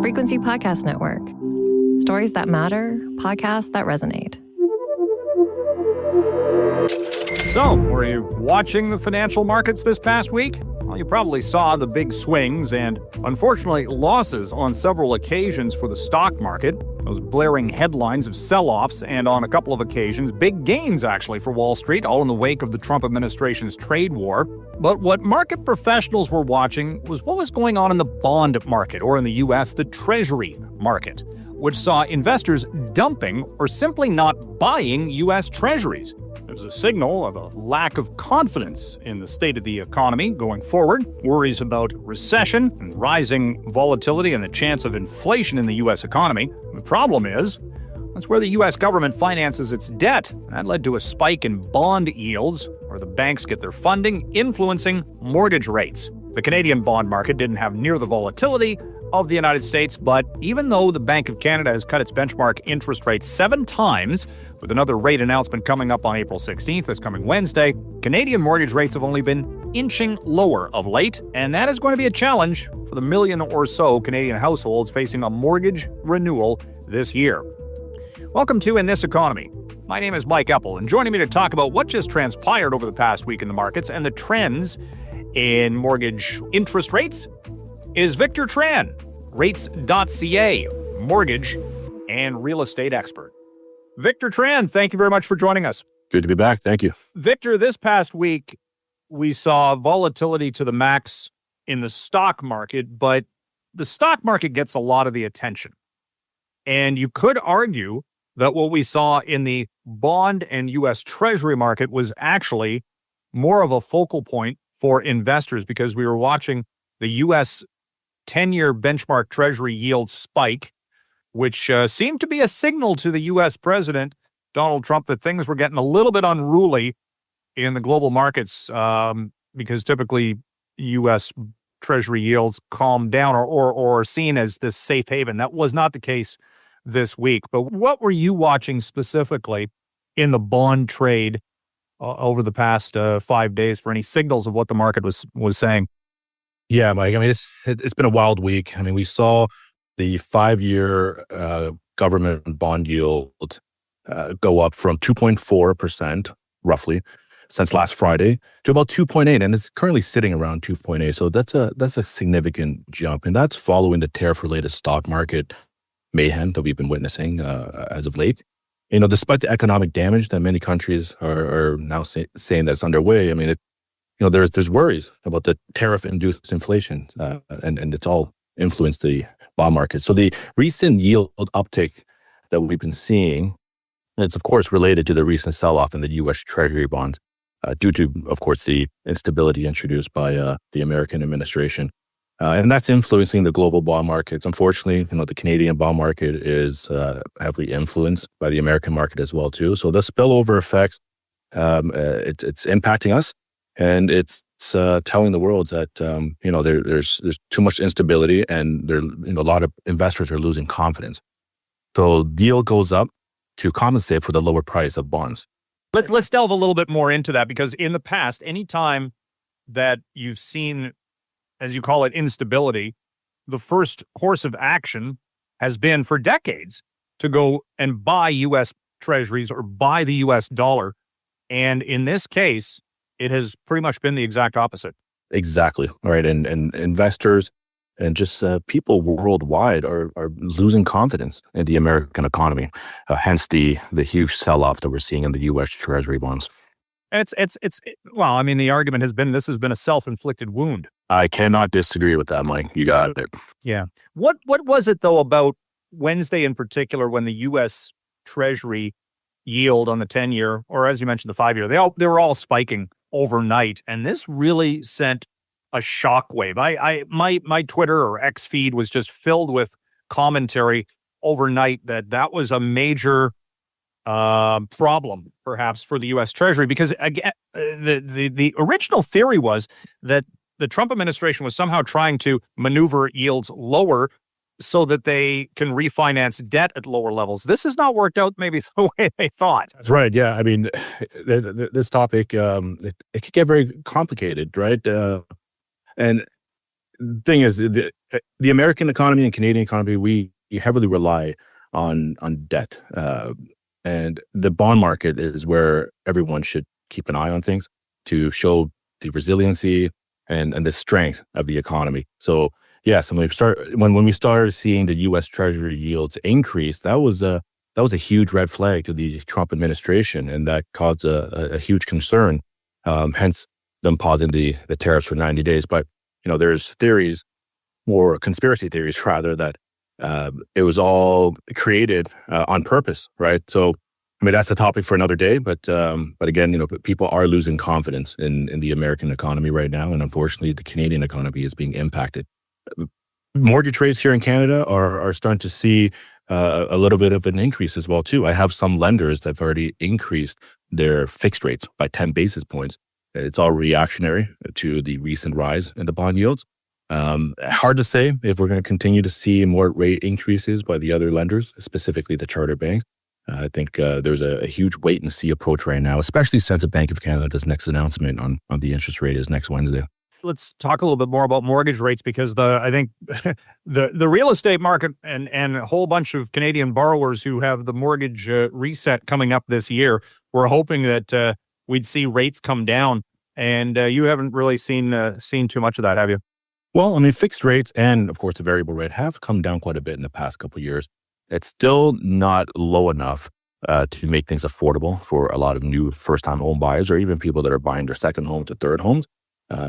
Frequency Podcast Network. Stories that matter, podcasts that resonate. So, were you watching the financial markets this past week? Well, you probably saw the big swings and, unfortunately, losses on several occasions for the stock market. Those blaring headlines of sell-offs, and on a couple of occasions, big gains, actually, for Wall Street, all in the wake of the Trump administration's trade war. But what market professionals were watching was what was going on in the bond market, or in the U.S., the Treasury market, which saw investors dumping or simply not buying U.S. Treasuries. It was a signal of a lack of confidence in the state of the economy going forward, worries about recession and rising volatility and the chance of inflation in the U.S. economy. The problem is, that's where the U.S. government finances its debt. That led to a spike in bond yields, where the banks get their funding, influencing mortgage rates. The Canadian bond market didn't have near the volatility of the United States, but even though the Bank of Canada has cut its benchmark interest rate 7 times, with another rate announcement coming up on April 16th, this coming Wednesday, Canadian mortgage rates have only been inching lower of late, and that is going to be a challenge for the million or so Canadian households facing a mortgage renewal this year. Welcome to In This Economy. My name is Mike Eppel, and joining me to talk about what just transpired over the past week in the markets and the trends in mortgage interest rates is Victor Tran, rates.ca, mortgage and real estate expert. Victor Tran, thank you very much for joining us. Good to be back. Thank you. Victor, this past week, we saw volatility to the max in the stock market, but the stock market gets a lot of the attention. And you could argue that what we saw in the bond and U.S. Treasury market was actually more of a focal point for investors, because we were watching the U.S. 10-year benchmark Treasury yield spike, which seemed to be a signal to the U.S. President, Donald Trump, that things were getting a little bit unruly in the global markets, because typically U.S. Treasury yields calm down or are seen as this safe haven. That was not the case this week. But what were you watching specifically in the bond trade over the past 5 days for any signals of what the market was saying? Yeah, Mike. I mean, it's been a wild week. I mean, we saw the 5-year government bond yield go up from 2.4% roughly since last Friday to about 2.8, and it's currently sitting around 2.8. So that's a significant jump, and that's following the tariff-related stock market mayhem that we've been witnessing as of late. You know, despite the economic damage that many countries are now saying that's underway, I mean, there's worries about the tariff-induced inflation, and it's all influenced the bond market. So the recent yield uptick that we've been seeing, it's of course related to the recent sell-off in the U.S. Treasury bonds, due to, of course, the instability introduced by the American administration, and that's influencing the global bond markets. Unfortunately, the Canadian bond market is heavily influenced by the American market as well too. So the spillover effects, it's impacting us. And it's telling the world that there's too much instability, and a lot of investors are losing confidence. So yield goes up to compensate for the lower price of bonds. Let's delve a little bit more into that, because in the past, any time that you've seen, as you call it, instability, the first course of action has been for decades to go and buy U.S. Treasuries or buy the U.S. dollar. And in this case, it has pretty much been the exact opposite. Exactly. Right. And investors and just people worldwide are losing confidence in the American economy. Hence the huge sell-off that we're seeing in the U.S. Treasury bonds. And well, I mean, the argument has been this has been a self-inflicted wound. I cannot disagree with that, Mike. You got it. Yeah. What was it, though, about Wednesday in particular when the U.S. Treasury yield on the 10-year, or as you mentioned, the 5-year, they were all spiking overnight, and this really sent a shockwave. My Twitter or X feed was just filled with commentary overnight that was a major problem, perhaps, for the U.S. Treasury, because again, the original theory was that the Trump administration was somehow trying to maneuver yields lower so that they can refinance debt at lower levels. This has not worked out maybe the way they thought. That's right. Yeah. I mean, this topic, it could get very complicated, right? And The thing is, the American economy and Canadian economy, we heavily rely on debt. And the bond market is where everyone should keep an eye on things to show the resiliency and the strength of the economy. So yes, when we started seeing the U.S. Treasury yields increase, that was a huge red flag to the Trump administration, and that caused a huge concern. Hence, them pausing the tariffs for 90 days. But there's theories, or conspiracy theories rather, that it was all created on purpose, right? So, I mean, that's a topic for another day. But again, people are losing confidence in the American economy right now, and unfortunately, the Canadian economy is being impacted. Mortgage rates here in Canada are starting to see a little bit of an increase as well too. I have some lenders that have already increased their fixed rates by 10 basis points. It's all reactionary to the recent rise in the bond yields. Hard to say if we're going to continue to see more rate increases by the other lenders, specifically the charter banks. I think there's a huge wait and see approach right now, especially since the Bank of Canada's next announcement on the interest rate is next Wednesday. Let's talk a little bit more about mortgage rates, because I think the real estate market and a whole bunch of Canadian borrowers who have the mortgage reset coming up this year were hoping that we'd see rates come down, and you haven't really seen too much of that, have you? Well, I mean, fixed rates and, of course, the variable rate have come down quite a bit in the past couple of years. It's still not low enough to make things affordable for a lot of new first-time home buyers, or even people that are buying their second home to third homes,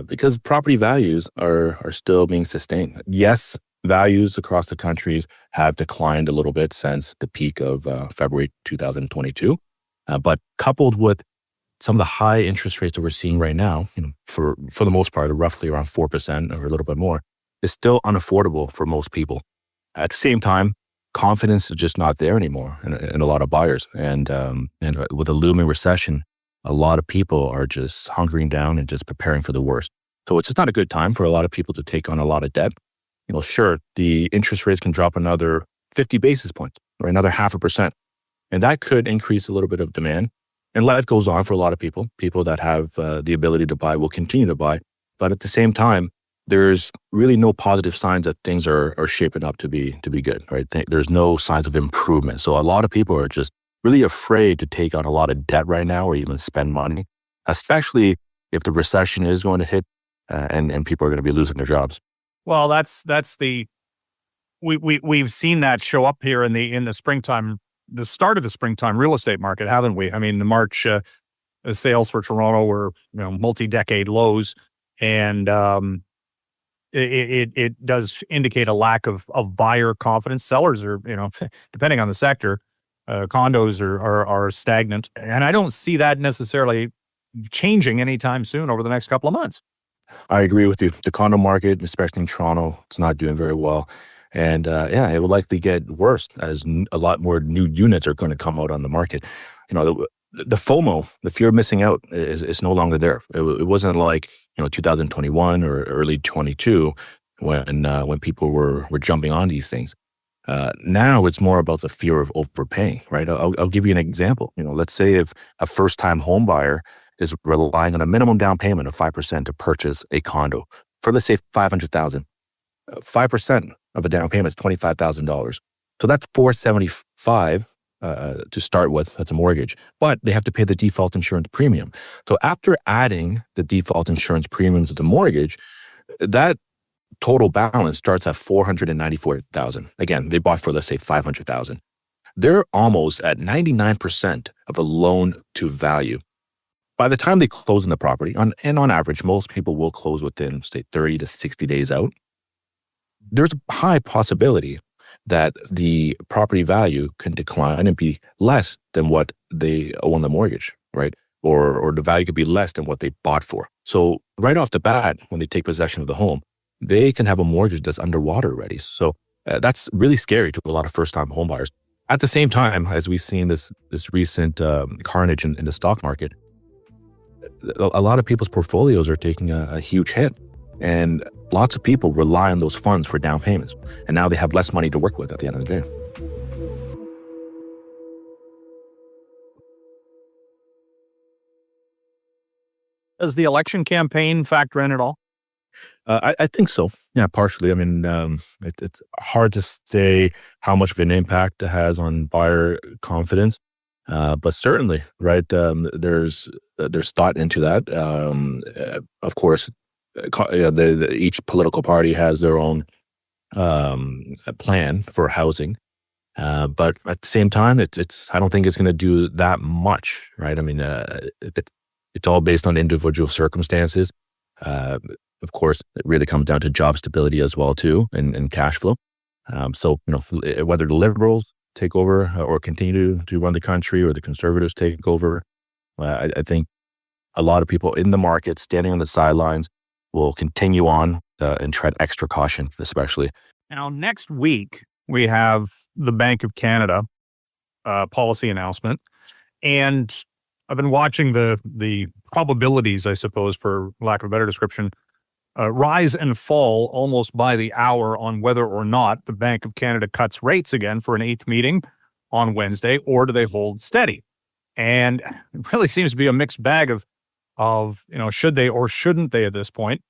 because property values are still being sustained. Yes, values across the countries have declined a little bit since the peak of February 2022, but coupled with some of the high interest rates that we're seeing right now, for the most part, are roughly around 4% or a little bit more, is still unaffordable for most people. At the same time, confidence is just not there anymore in a lot of buyers. And with a looming recession, a lot of people are just hunkering down and just preparing for the worst. So it's just not a good time for a lot of people to take on a lot of debt. Sure, the interest rates can drop another 50 basis points or another 0.5%. And that could increase a little bit of demand. And life goes on for a lot of people. People that have the ability to buy will continue to buy. But at the same time, there's really no positive signs that things are shaping up to be good, right? There's no signs of improvement. So a lot of people are just really afraid to take on a lot of debt right now, or even spend money, especially if the recession is going to hit and people are going to be losing their jobs. Well, we've seen that show up here in the springtime, the start of the springtime real estate market, haven't we? I mean, the March sales for Toronto were multi-decade lows, and it does indicate a lack of buyer confidence. Sellers are, depending on the sector, condos are stagnant, and I don't see that necessarily changing anytime soon over the next couple of months. I agree with you. The condo market, especially in Toronto, it's not doing very well. And it will likely get worse as a lot more new units are going to come out on the market. The FOMO, the fear of missing out, is no longer there. It wasn't like 2021 or early 22 when people were jumping on these things. Now it's more about the fear of overpaying, right? I'll give you an example. Let's say if a first-time home buyer is relying on a minimum down payment of 5% to purchase a condo for, let's say, $500,000. 5% of a down payment is $25,000. So that's $475 to start with. That's a mortgage, but they have to pay the default insurance premium. So after adding the default insurance premium to the mortgage, that total balance starts at $494,000. Again, they bought for, let's say, $500,000. They're almost at 99% of a loan to value. By the time they close on the property, on average, most people will close within, say, 30 to 60 days out. There's a high possibility that the property value can decline and be less than what they owe on the mortgage, right? Or the value could be less than what they bought for. So right off the bat, when they take possession of the home, they can have a mortgage that's underwater already. So that's really scary to a lot of first-time home buyers. At the same time, as we've seen this recent carnage in the stock market, a lot of people's portfolios are taking a huge hit. And lots of people rely on those funds for down payments. And now they have less money to work with at the end of the day. Does the election campaign factor in at all? I think so. Yeah, partially. I mean, it's hard to say how much of an impact it has on buyer confidence, but certainly, right? There's thought into that. Of course, each political party has their own plan for housing, but at the same time, it's I don't think it's going to do that much, right? I mean, it's all based on individual circumstances. Of course, it really comes down to job stability as well too, and cash flow. So whether the liberals take over or continue to run the country, or the conservatives take over, I think a lot of people in the market standing on the sidelines will continue on and tread extra caution, especially. Now, next week, we have the Bank of Canada policy announcement. And I've been watching the probabilities, I suppose, for lack of a better description, rise and fall almost by the hour on whether or not the Bank of Canada cuts rates again for an 8th meeting on Wednesday, or do they hold steady? And it really seems to be a mixed bag of should they or shouldn't they at this point?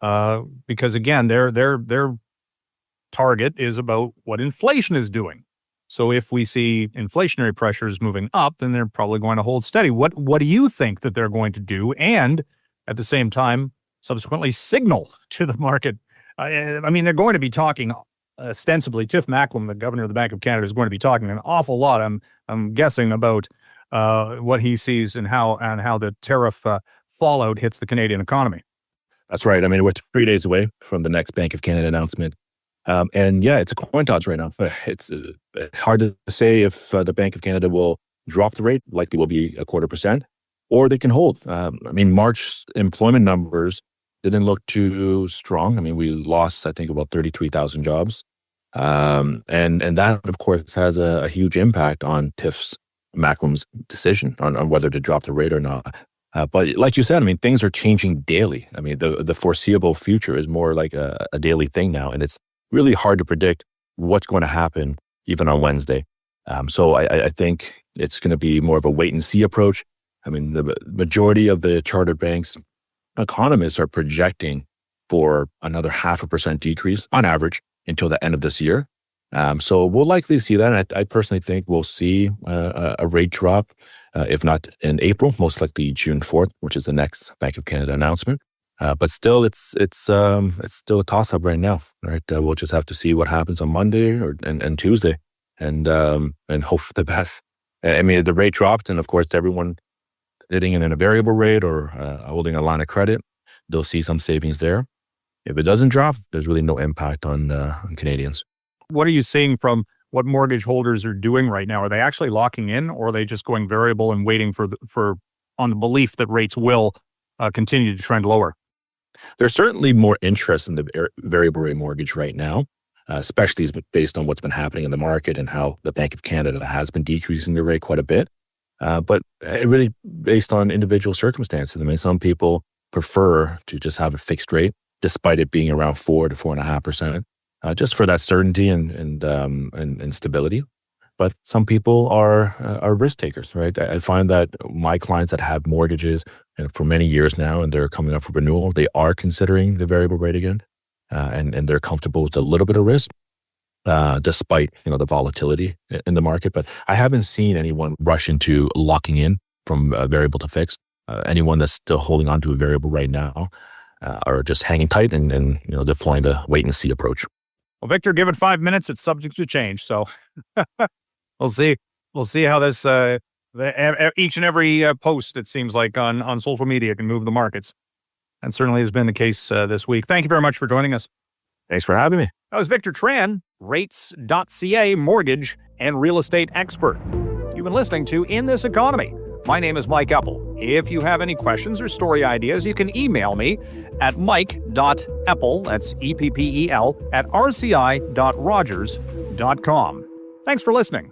Because again, their target is about what inflation is doing. So if we see inflationary pressures moving up, then they're probably going to hold steady. What do you think that they're going to do? And at the same time, subsequently signal to the market. I mean, they're going to be talking ostensibly. Tiff Macklem, the governor of the Bank of Canada, is going to be talking an awful lot, I'm guessing, about what he sees and how the tariff fallout hits the Canadian economy. That's right. I mean, we're 3 days away from the next Bank of Canada announcement. And yeah, it's a coin toss right now. It's hard to say if the Bank of Canada will drop the rate, likely will be 0.25%, or they can hold. I mean, March employment numbers didn't look too strong. I mean, we lost, I think, about 33,000 jobs. And that, of course, has a huge impact on Tiff Macklem's decision on whether to drop the rate or not. But like you said, I mean, things are changing daily. I mean, the foreseeable future is more like a daily thing now. And it's really hard to predict what's going to happen even on Wednesday. So I think it's going to be more of a wait and see approach. I mean, the majority of the chartered banks economists are projecting for another 0.5% decrease on average until the end of this year. So we'll likely see that. And I personally think we'll see a rate drop, if not in April, most likely June 4th, which is the next Bank of Canada announcement. But still, it's still a toss-up right now, right? We'll just have to see what happens on Monday and Tuesday, and hope for the best. I mean, the rate dropped, and of course, everyone sitting in a variable rate or holding a line of credit, they'll see some savings there. If it doesn't drop, there's really no impact on Canadians. What are you seeing from what mortgage holders are doing right now? Are they actually locking in, or are they just going variable and waiting on the belief that rates will continue to trend lower? There's certainly more interest in the variable rate mortgage right now, especially based on what's been happening in the market and how the Bank of Canada has been decreasing the rate quite a bit. But it really based on individual circumstances. I mean, some people prefer to just have a fixed rate, despite it being around 4 to 4.5%, just for that certainty and stability. But some people are risk takers, right? I find that my clients that have mortgages for many years now and they're coming up for renewal, they are considering the variable rate again, and they're comfortable with a little bit of risk, despite the volatility in the market. But I haven't seen anyone rush into locking in from variable to fixed. Anyone that's still holding on to a variable right now are just hanging tight and deploying the wait and see approach. Well, Victor, give it 5 minutes. It's subject to change. So we'll see. We'll see how this each and every post, it seems like, on social media can move the markets. And certainly has been the case this week. Thank you very much for joining us. Thanks for having me. That was Victor Tran, rates.ca mortgage and real estate expert. You've been listening to In This Economy. My name is Mike Eppel. If you have any questions or story ideas, you can email me at mike.eppel, that's EPPEL, @rci.rogers.com. Thanks for listening.